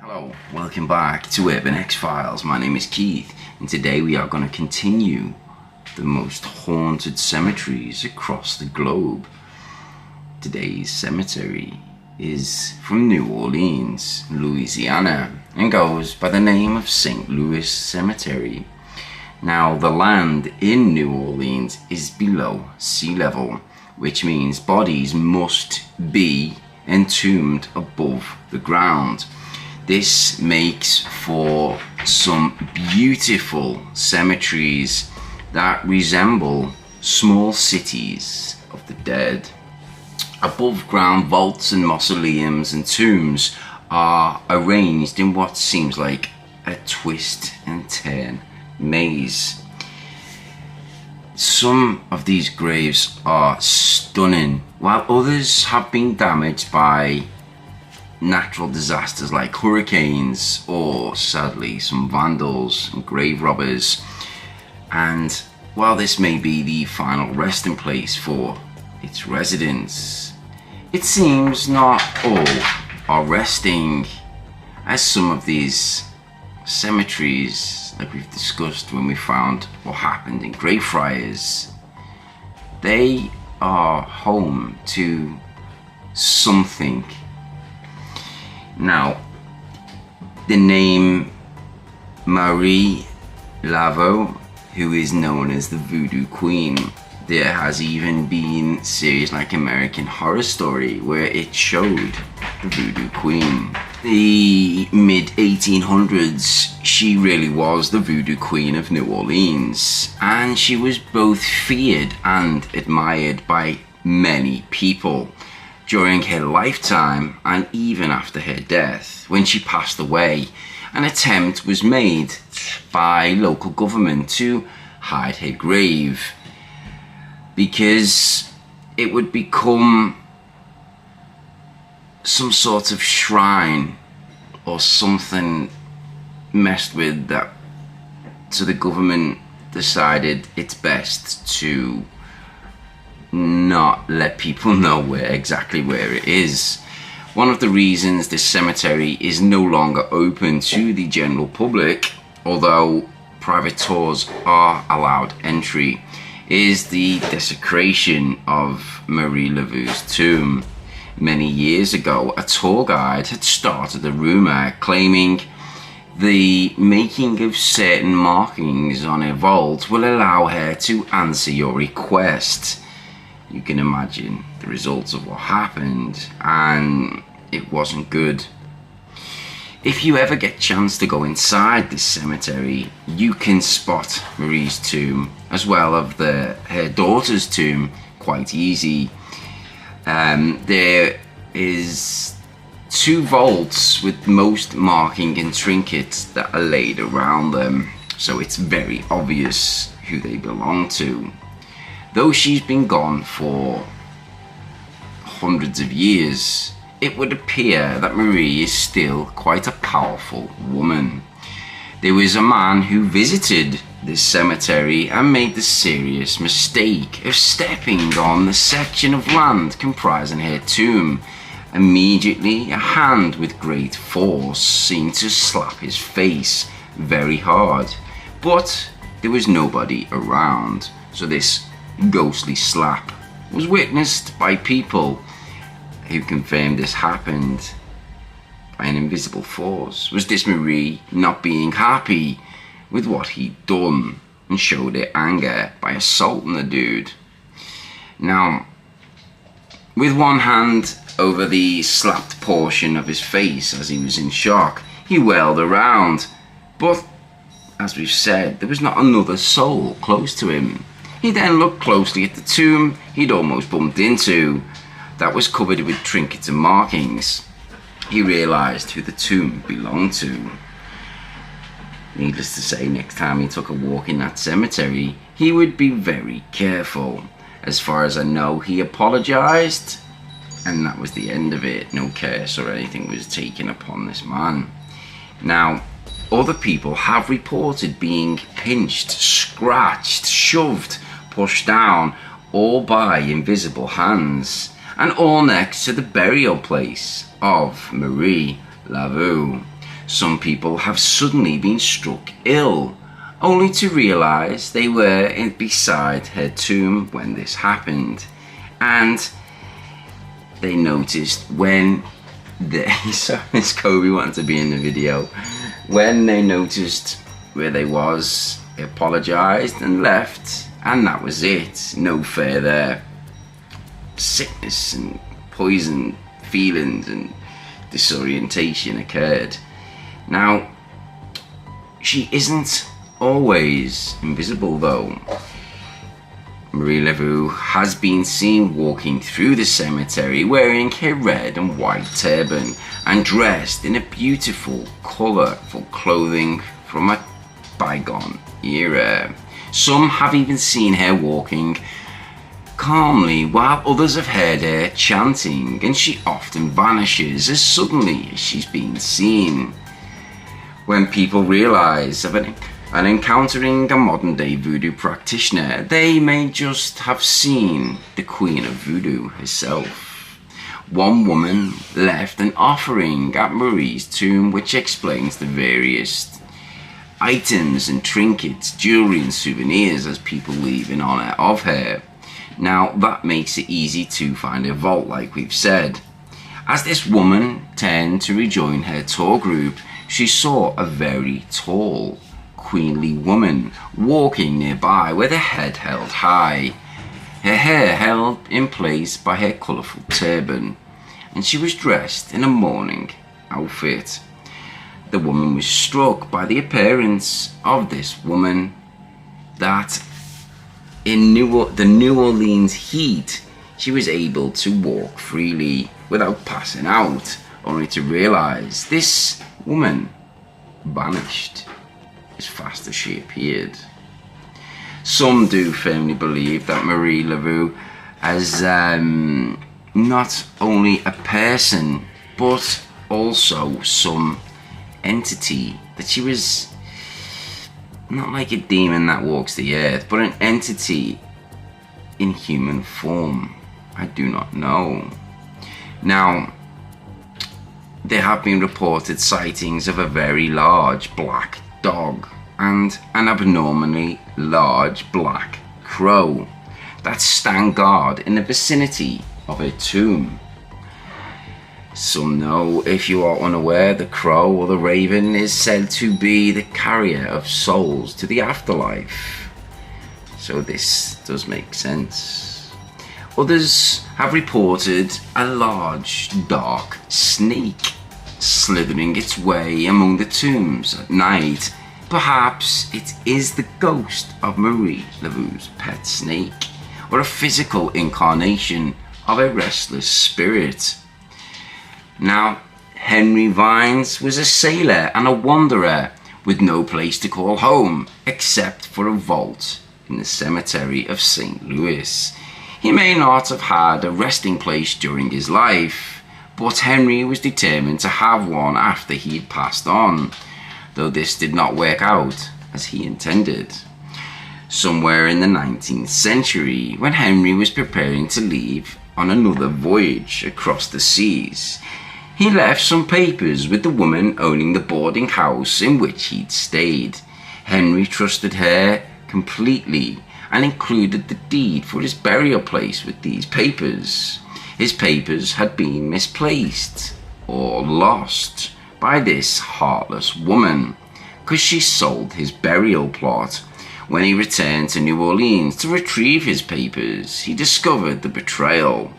Hello, welcome back to Urban X-Files. My name is Keith, and today we are going to continue the most haunted cemeteries across the globe. Today's cemetery is from New Orleans, Louisiana, and goes by the name of St. Louis Cemetery. Now, the land in New Orleans is below sea level, which means bodies must be entombed above the ground. This makes for some beautiful cemeteries that resemble small cities of the dead. Above ground vaults and mausoleums and tombs are arranged in what seems like a twist and turn maze. Some of these graves are stunning, while others have been damaged by natural disasters like hurricanes or, sadly, some vandals and grave robbers. And while this may be the final resting place for its residents, it seems not all are resting, as some of these cemeteries, like we've discussed when we found what happened in Greyfriars, they are home to something. Now, the name Marie Laveau, who is known as the Voodoo Queen, there has even been series like American Horror Story where it showed the Voodoo Queen. The mid 1800s, she really was the Voodoo Queen of New Orleans, and she was both feared and admired by many people during her lifetime and even after her death. When she passed away, an attempt was made by local government to hide her grave because it would become some sort of shrine or something messed with that, so the government decided it's best to not let people know exactly where it is. One of the reasons this cemetery is no longer open to the general public, although private tours are allowed entry, is the desecration of Marie Laveau's tomb. Many years ago, a tour guide had started a rumor claiming the making of certain markings on her vault will allow her to answer your request. You can imagine the results of what happened, and it wasn't good. If you ever get a chance to go inside this cemetery, you can spot Marie's tomb as well as her daughter's tomb quite easy. There is two vaults with most marking and trinkets that are laid around them, so it's very obvious who they belong to. Though she's been gone for hundreds of years, it would appear that Marie is still quite a powerful woman. There was a man who visited this cemetery and made the serious mistake of stepping on the section of land comprising her tomb. Immediately, a hand with great force seemed to slap his face very hard, but there was nobody around, so this ghostly slap was witnessed by people who confirmed this happened by an invisible force. Was this Marie not being happy with what he'd done and showed her anger by assaulting the dude? Now, with one hand over the slapped portion of his face as he was in shock, he whirled around, but as we've said, there was not another soul close to him. He then looked closely at the tomb he'd almost bumped into, that was covered with trinkets and markings. He realised who the tomb belonged to. Needless to say, next time he took a walk in that cemetery, he would be very careful. As far as I know, he apologised, and that was the end of it. No curse or anything was taken upon this man. Now, other people have reported being pinched, scratched, shoved, pushed down, all by invisible hands, and all next to the burial place of Marie Laveau. Some people have suddenly been struck ill, only to realize they were beside her tomb when this happened, and they noticed when so Miss Kobe wanted to be in the video. When they noticed where they was, they apologized and left, and that was it. No further sickness and poison feelings and disorientation occurred. Now, she isn't always invisible though. Marie Laveau has been seen walking through the cemetery wearing her red and white turban and dressed in a beautiful, colourful clothing from a bygone era. Some have even seen her walking calmly, while others have heard her chanting, and she often vanishes as suddenly as she's been seen. When people realise of an encountering a modern-day voodoo practitioner, they may just have seen the Queen of Voodoo herself. One woman left an offering at Marie's tomb which explains the various items and trinkets, jewelry and souvenirs as people leave in honour of her. Now that makes it easy to find a vault, like we've said. As this woman turned to rejoin her tour group, she saw a very tall, queenly woman walking nearby with her head held high, her hair held in place by her colourful turban, and she was dressed in a mourning outfit. The woman was struck by the appearance of this woman, that in the New Orleans heat, she was able to walk freely without passing out, only to realise this woman vanished as fast as she appeared. Some do firmly believe that Marie Laveau as not only a person but also some entity, that she was not like a demon that walks the earth, but an entity in human form. I do not know. Now, there have been reported sightings of a very large black dog and an abnormally large black crow that stand guard in the vicinity of her tomb. Some know, if you are unaware, the crow or the raven is said to be the carrier of souls to the afterlife. So this does make sense. Others have reported a large dark snake slithering its way among the tombs at night. Perhaps it is the ghost of Marie Laveau's pet snake, or a physical incarnation of a restless spirit. Now, Henry Vines was a sailor and a wanderer with no place to call home except for a vault in the cemetery of St. Louis. He may not have had a resting place during his life, but Henry was determined to have one after he had passed on, though this did not work out as he intended. Somewhere in the 19th century, when Henry was preparing to leave on another voyage across the seas, he left some papers with the woman owning the boarding house in which he'd stayed. Henry trusted her completely and included the deed for his burial place with these papers. His papers had been misplaced or lost by this heartless woman, because she sold his burial plot. When he returned to New Orleans to retrieve his papers, he discovered the betrayal.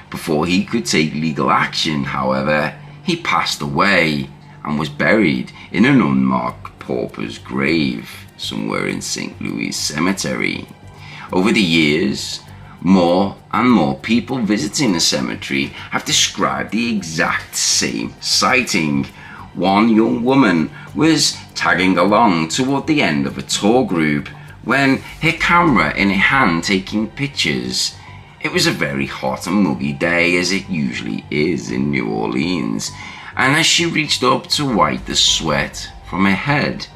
Before he could take legal action, however, he passed away and was buried in an unmarked pauper's grave somewhere in St. Louis Cemetery. Over the years, more and more people visiting the cemetery have described the exact same sighting. One young woman was tagging along toward the end of a tour group when her camera in her hand taking pictures. It was a very hot and muggy day, as it usually is in New Orleans, and as she reached up to wipe the sweat from her head,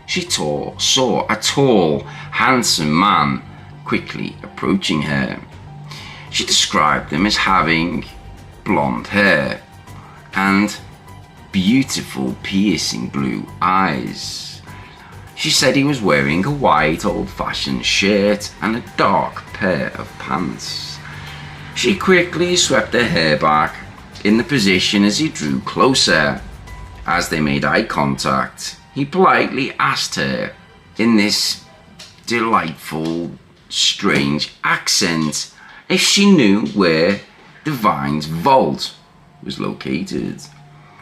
she saw a tall, handsome man quickly approaching her. She described him as having blonde hair and beautiful, piercing blue eyes. She said he was wearing a white, old-fashioned shirt and a dark pair of pants. She quickly swept her hair back in the position as he drew closer. As they made eye contact, he politely asked her in this delightful, strange accent if she knew where Divine's vault was located.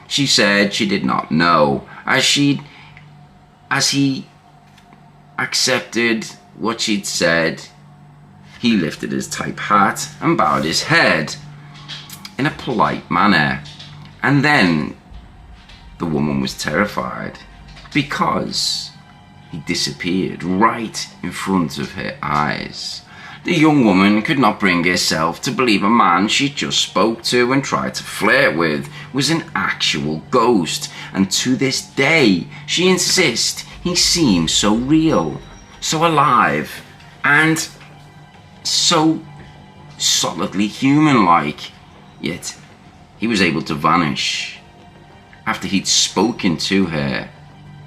She said she did not know, as he accepted what she'd said. He lifted his type hat and bowed his head in a polite manner, and then the woman was terrified because he disappeared right in front of her eyes. The young woman could not bring herself to believe a man she just spoke to and tried to flirt with was an actual ghost, and to this day she insists he seems so real, so alive, and so solidly human-like. Yet he was able to vanish after he'd spoken to her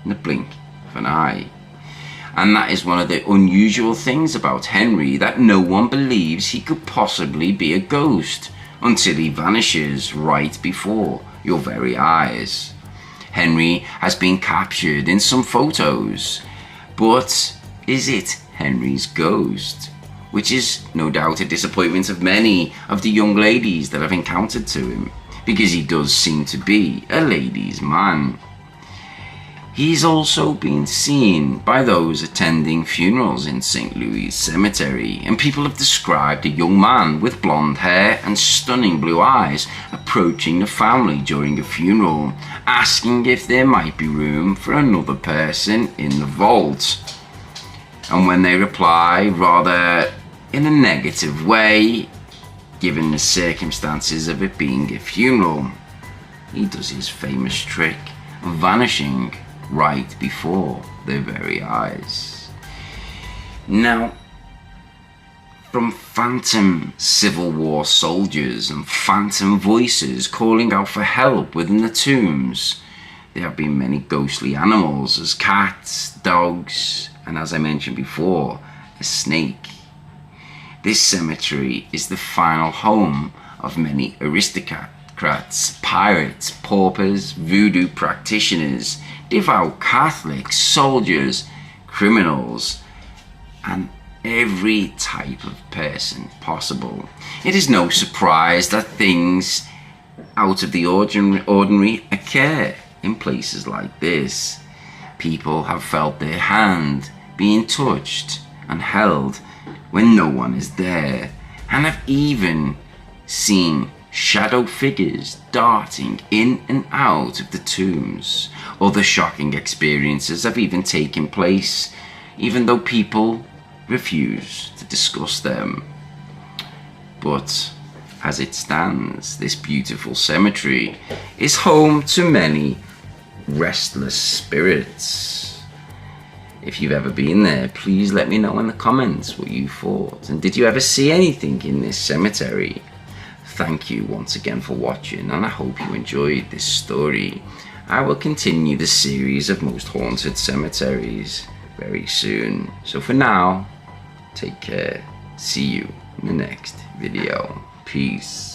in the blink of an eye. And that is one of the unusual things about Henry, that no one believes he could possibly be a ghost until he vanishes right before your very eyes. Henry has been captured in some photos, but is it Henry's ghost? Which is no doubt a disappointment of many of the young ladies that have encountered to him, because he does seem to be a ladies' man. He's also been seen by those attending funerals in St. Louis Cemetery, and people have described a young man with blonde hair and stunning blue eyes approaching the family during a funeral, asking if there might be room for another person in the vault. And when they reply, rather in a negative way, given the circumstances of it being a funeral, he does his famous trick of vanishing right before their very eyes. Now, from phantom Civil War soldiers and phantom voices calling out for help within the tombs, there have been many ghostly animals as cats, dogs, and as I mentioned before, a snake. This cemetery is the final home of many aristocrats, pirates, paupers, voodoo practitioners, devout Catholics, soldiers, criminals, and every type of person possible. It is no surprise that things out of the ordinary occur in places like this. People have felt their hand being touched and held when no one is there, and have even seen shadow figures darting in and out of the tombs. Other shocking experiences have even taken place, even though people refuse to discuss them. But as it stands, this beautiful cemetery is home to many restless spirits. If you've ever been there, please let me know in the comments what you thought. And did you ever see anything in this cemetery? Thank you once again for watching, and I hope you enjoyed this story. I will continue the series of most haunted cemeteries very soon. So for now, take care. See you in the next video. Peace.